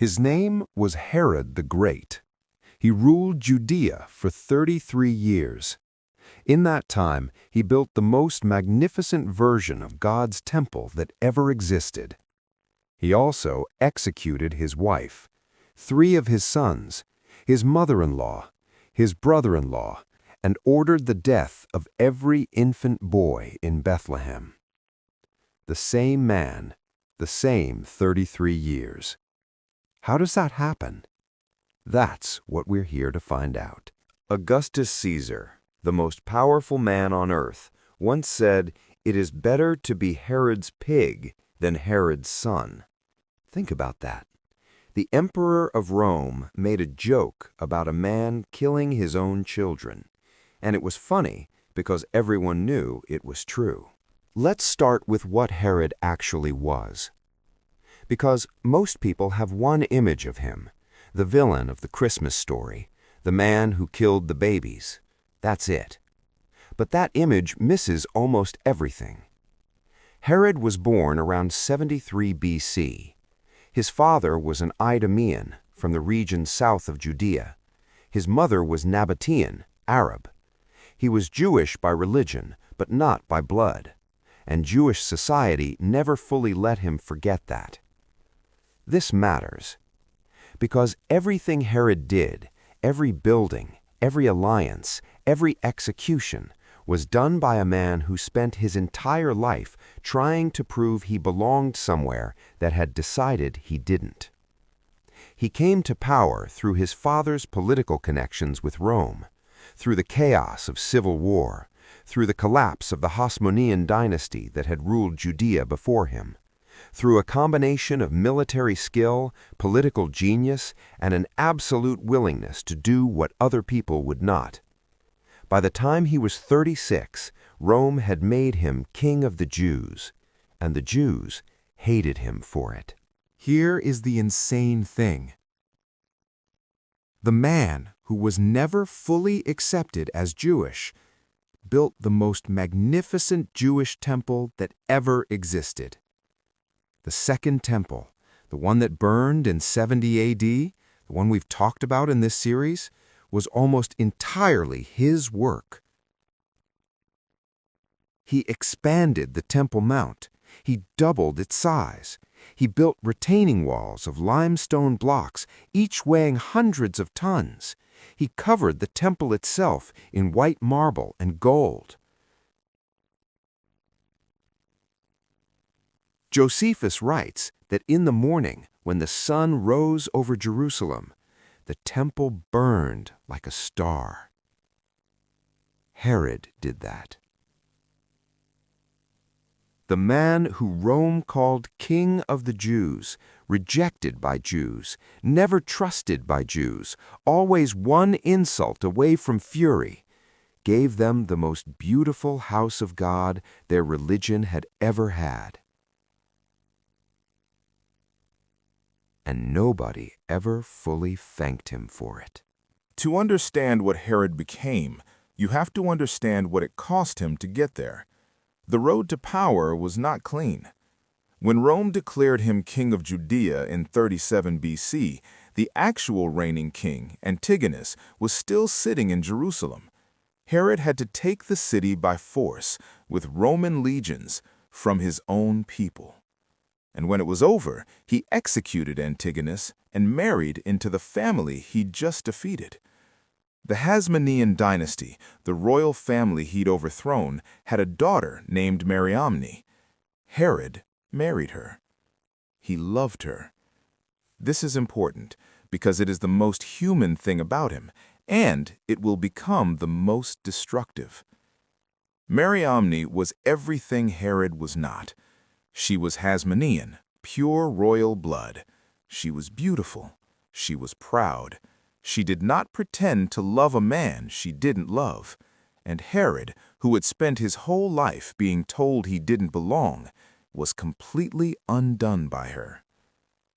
His name was Herod the Great. He ruled Judea for 33 years. In that time, he built the most magnificent version of God's temple that ever existed. He also executed his wife, 3 of his sons, his mother-in-law, his brother-in-law, and ordered the death of every infant boy in Bethlehem. The same man, the same 33 years. How does that happen? That's what we're here to find out. Augustus Caesar, the most powerful man on earth, once said, "It is better to be Herod's pig than Herod's son." Think about that. The emperor of Rome made a joke about a man killing his own children, and it was funny because everyone knew it was true. Let's start with what Herod actually was. Because most people have one image of him, the villain of the Christmas story, the man who killed the babies. That's it. But that image misses almost everything. Herod was born around 73 BC. His father was an Idumean from the region south of Judea. His mother was Nabatean, Arab. He was Jewish by religion, but not by blood, and Jewish society never fully let him forget that. This matters, because everything Herod did, every building, every alliance, every execution, was done by a man who spent his entire life trying to prove he belonged somewhere that had decided he didn't. He came to power through his father's political connections with Rome, through the chaos of civil war, through the collapse of the Hasmonean dynasty that had ruled Judea before him, through a combination of military skill, political genius, and an absolute willingness to do what other people would not. By the time he was 36, Rome had made him king of the Jews, and the Jews hated him for it. Here is the insane thing. The man who was never fully accepted as Jewish built the most magnificent Jewish temple that ever existed. The Second Temple, the one that burned in 70 AD, the one we've talked about in this series, was almost entirely his work. He expanded the Temple Mount. He doubled its size. He built retaining walls of limestone blocks, each weighing hundreds of tons. He covered the temple itself in white marble and gold. Josephus writes that in the morning, when the sun rose over Jerusalem, the temple burned like a star. Herod did that. The man who Rome called King of the Jews, rejected by Jews, never trusted by Jews, always one insult away from fury, gave them the most beautiful house of God their religion had ever had. And nobody ever fully thanked him for it. To understand what Herod became, you have to understand what it cost him to get there. The road to power was not clean. When Rome declared him king of Judea in 37 BC, the actual reigning king, Antigonus, was still sitting in Jerusalem. Herod had to take the city by force with Roman legions from his own people. And when it was over, he executed Antigonus and married into the family he'd just defeated. The Hasmonean dynasty, the royal family he'd overthrown, had a daughter named Mariamne. Herod married her. He loved her. This is important because it is the most human thing about him, and it will become the most destructive. Mariamne was everything Herod was not. She was Hasmonean, pure royal blood. She was beautiful. She was proud. She did not pretend to love a man she didn't love. And Herod, who had spent his whole life being told he didn't belong, was completely undone by her.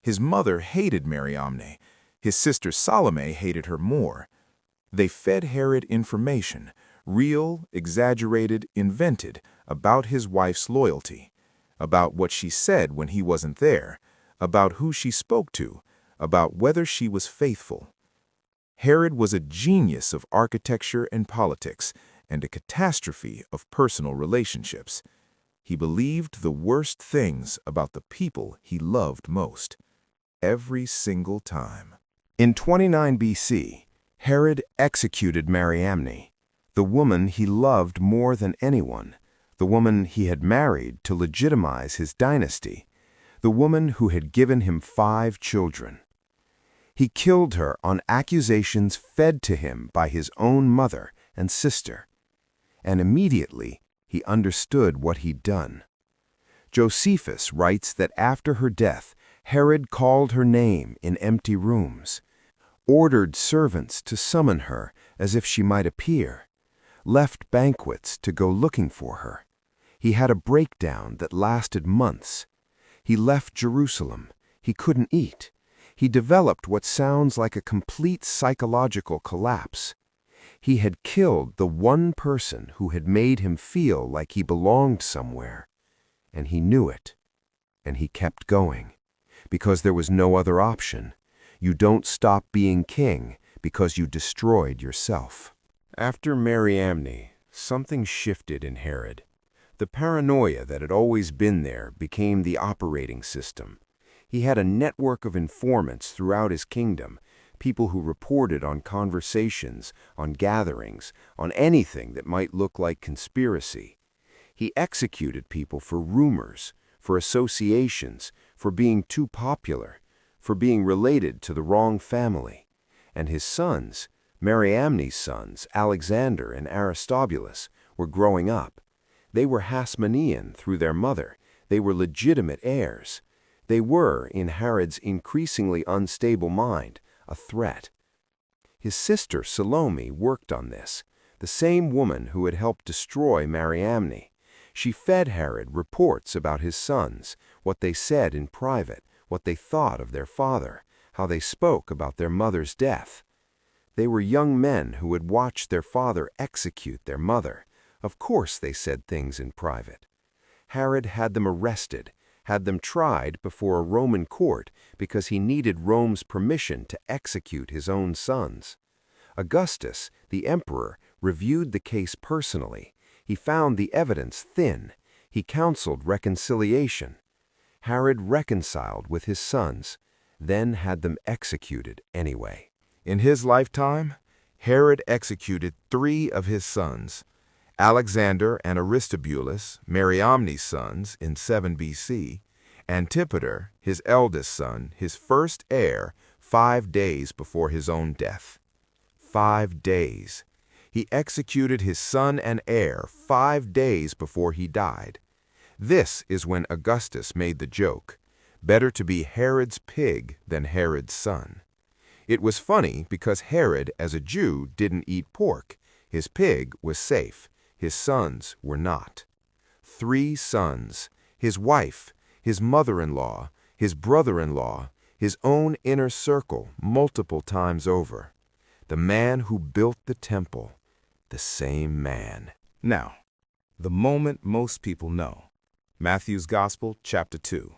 His mother hated Mariamne. His sister Salome hated her more. They fed Herod information, real, exaggerated, invented, about his wife's loyalty, about what she said when he wasn't there, about who she spoke to, about whether she was faithful. Herod was a genius of architecture and politics, and a catastrophe of personal relationships. He believed the worst things about the people he loved most, every single time. In 29 BC, Herod executed Mariamne, the woman he loved more than anyone, the woman he had married to legitimize his dynasty, the woman who had given him 5 children. He killed her on accusations fed to him by his own mother and sister, and immediately he understood what he'd done. Josephus writes that after her death, Herod called her name in empty rooms, ordered servants to summon her as if she might appear, left banquets to go looking for her. He had a breakdown that lasted months. He left Jerusalem. He couldn't eat. He developed what sounds like a complete psychological collapse. He had killed the one person who had made him feel like he belonged somewhere, and he knew it, and he kept going, because there was no other option. You don't stop being king because you destroyed yourself. After Mariamne, something shifted in Herod. The paranoia that had always been there became the operating system. He had a network of informants throughout his kingdom, people who reported on conversations, on gatherings, on anything that might look like conspiracy. He executed people for rumors, for associations, for being too popular, for being related to the wrong family. And his sons, Mariamne's sons, Alexander and Aristobulus, were growing up. They were Hasmonean through their mother. They were legitimate heirs. They were, in Herod's increasingly unstable mind, a threat. His sister Salome worked on this, the same woman who had helped destroy Mariamne. She fed Herod reports about his sons, what they said in private, what they thought of their father, how they spoke about their mother's death. They were young men who had watched their father execute their mother. Of course they said things in private. Herod had them arrested, had them tried before a Roman court because he needed Rome's permission to execute his own sons. Augustus, the emperor, reviewed the case personally. He found the evidence thin. He counseled reconciliation. Herod reconciled with his sons, then had them executed anyway. In his lifetime, Herod executed 3 of his sons, Alexander and Aristobulus, Mariamne's sons, in 7 BC, Antipater, his eldest son, his first heir, 5 days before his own death. 5 days. He executed his son and heir 5 days before he died. This is when Augustus made the joke, better to be Herod's pig than Herod's son. It was funny because Herod, as a Jew, didn't eat pork. His pig was safe. His sons were not. 3 sons, his wife, his mother-in-law, his brother-in-law, his own inner circle multiple times over. The man who built the temple, the same man. Now, the moment most people know. Matthew's Gospel, chapter 2.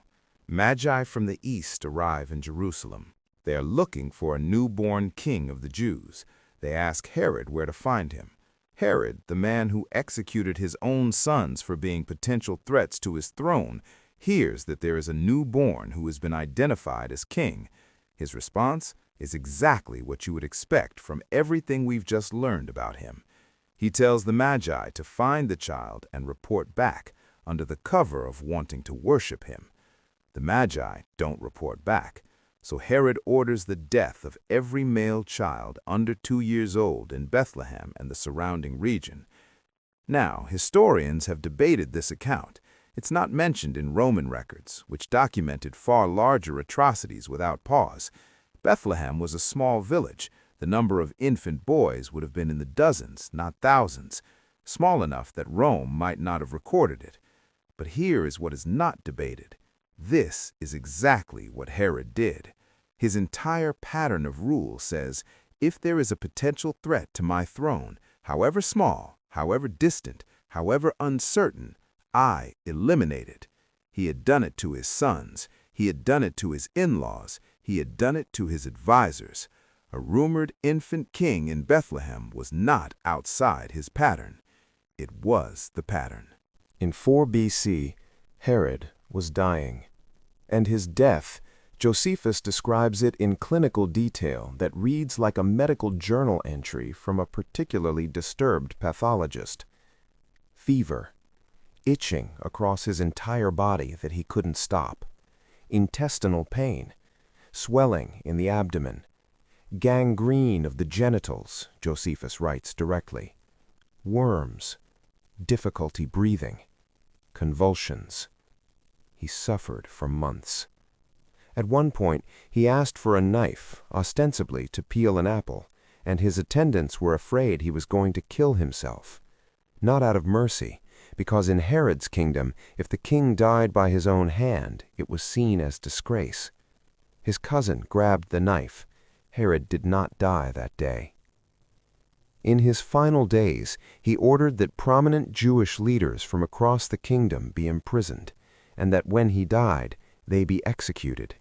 Magi from the east arrive in Jerusalem. They are looking for a newborn king of the Jews. They ask Herod where to find him. Herod, the man who executed his own sons for being potential threats to his throne, hears that there is a newborn who has been identified as king. His response is exactly what you would expect from everything we've just learned about him. He tells the Magi to find the child and report back under the cover of wanting to worship him. The Magi don't report back, so Herod orders the death of every male child under 2 years old in Bethlehem and the surrounding region. Now, historians have debated this account. It's not mentioned in Roman records, which documented far larger atrocities without pause. Bethlehem was a small village. The number of infant boys would have been in the dozens, not thousands, small enough that Rome might not have recorded it. But here is what is not debated. This is exactly what Herod did. His entire pattern of rule says, if there is a potential threat to my throne, however small, however distant, however uncertain, I eliminate it. He had done it to his sons. He had done it to his in-laws. He had done it to his advisors. A rumored infant king in Bethlehem was not outside his pattern. It was the pattern. In 4 BC, Herod was dying, and his death, Josephus describes it in clinical detail that reads like a medical journal entry from a particularly disturbed pathologist. Fever, itching across his entire body that he couldn't stop, intestinal pain, swelling in the abdomen, gangrene of the genitals, Josephus writes directly, worms, difficulty breathing, convulsions. He suffered for months. At one point, he asked for a knife, ostensibly to peel an apple, and his attendants were afraid he was going to kill himself. Not out of mercy, because in Herod's kingdom, if the king died by his own hand, it was seen as disgrace. His cousin grabbed the knife. Herod did not die that day. In his final days, he ordered that prominent Jewish leaders from across the kingdom be imprisoned, and that when he died, they be executed.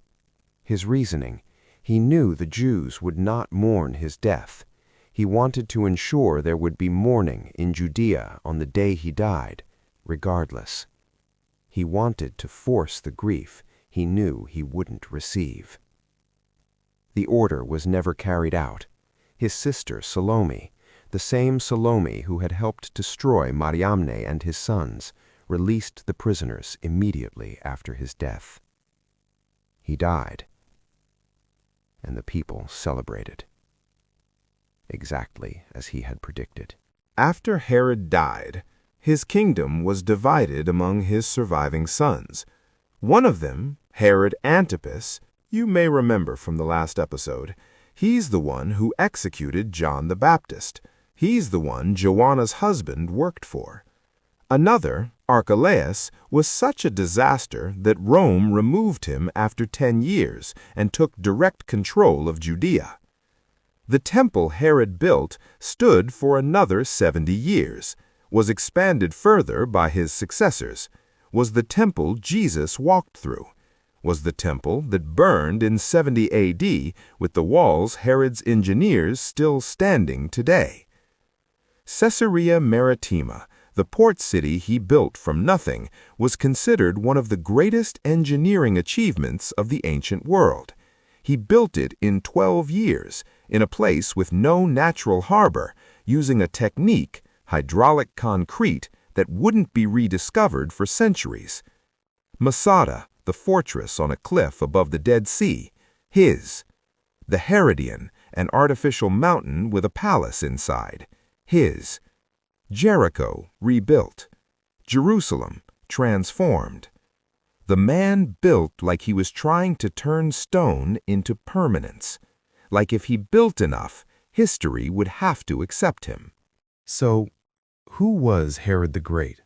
His reasoning: he knew the Jews would not mourn his death. He wanted to ensure there would be mourning in Judea on the day he died, regardless. He wanted to force the grief he knew he wouldn't receive. The order was never carried out. His sister Salome, the same Salome who had helped destroy Mariamne and his sons, released the prisoners immediately after his death. He died, and the people celebrated, exactly as he had predicted. After Herod died, his kingdom was divided among his surviving sons. One of them, Herod Antipas, you may remember from the last episode. He's the one who executed John the Baptist. He's the one Joanna's husband worked for. Another, Archelaus, was such a disaster that Rome removed him after 10 years and took direct control of Judea. The temple Herod built stood for another 70 years, was expanded further by his successors, was the temple Jesus walked through, was the temple that burned in 70 AD with the walls Herod's engineers still standing today. Caesarea Maritima, the port city he built from nothing, was considered one of the greatest engineering achievements of the ancient world. He built it in 12 years, in a place with no natural harbor, using a technique, hydraulic concrete, that wouldn't be rediscovered for centuries. Masada, the fortress on a cliff above the Dead Sea, his. The Herodian, an artificial mountain with a palace inside, his. Jericho, rebuilt. Jerusalem, transformed. The man built like he was trying to turn stone into permanence. Like if he built enough, history would have to accept him. So, who was Herod the Great?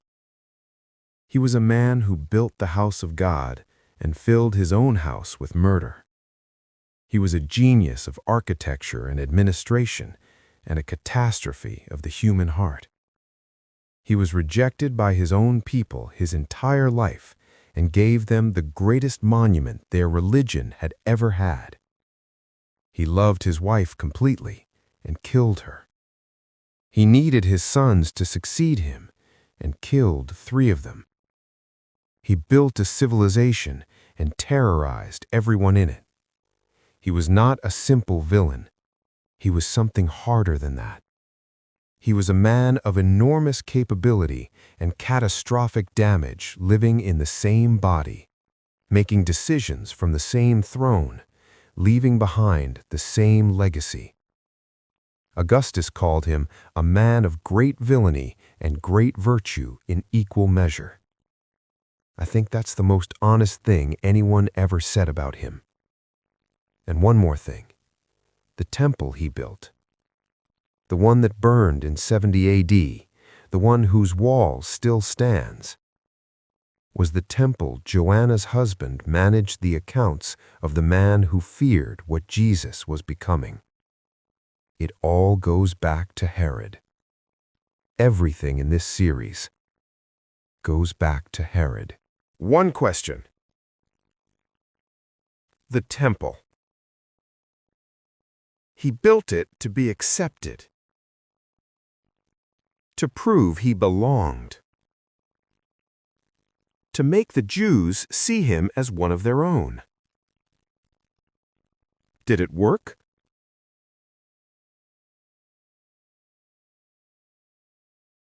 He was a man who built the house of God and filled his own house with murder. He was a genius of architecture and administration, and a catastrophe of the human heart. He was rejected by his own people his entire life and gave them the greatest monument their religion had ever had. He loved his wife completely and killed her. He needed his sons to succeed him and killed 3 of them. He built a civilization and terrorized everyone in it. He was not a simple villain. He was something harder than that. He was a man of enormous capability and catastrophic damage living in the same body, making decisions from the same throne, leaving behind the same legacy. Augustus called him a man of great villainy and great virtue in equal measure. I think that's the most honest thing anyone ever said about him. And one more thing. The temple he built. The one that burned in 70 AD, the one whose wall still stands, was the temple Joanna's husband managed the accounts of the man who feared what Jesus was becoming. It all goes back to Herod. Everything in this series goes back to Herod. One question. The temple. He built it to be accepted, to prove he belonged, to make the Jews see him as one of their own. Did it work?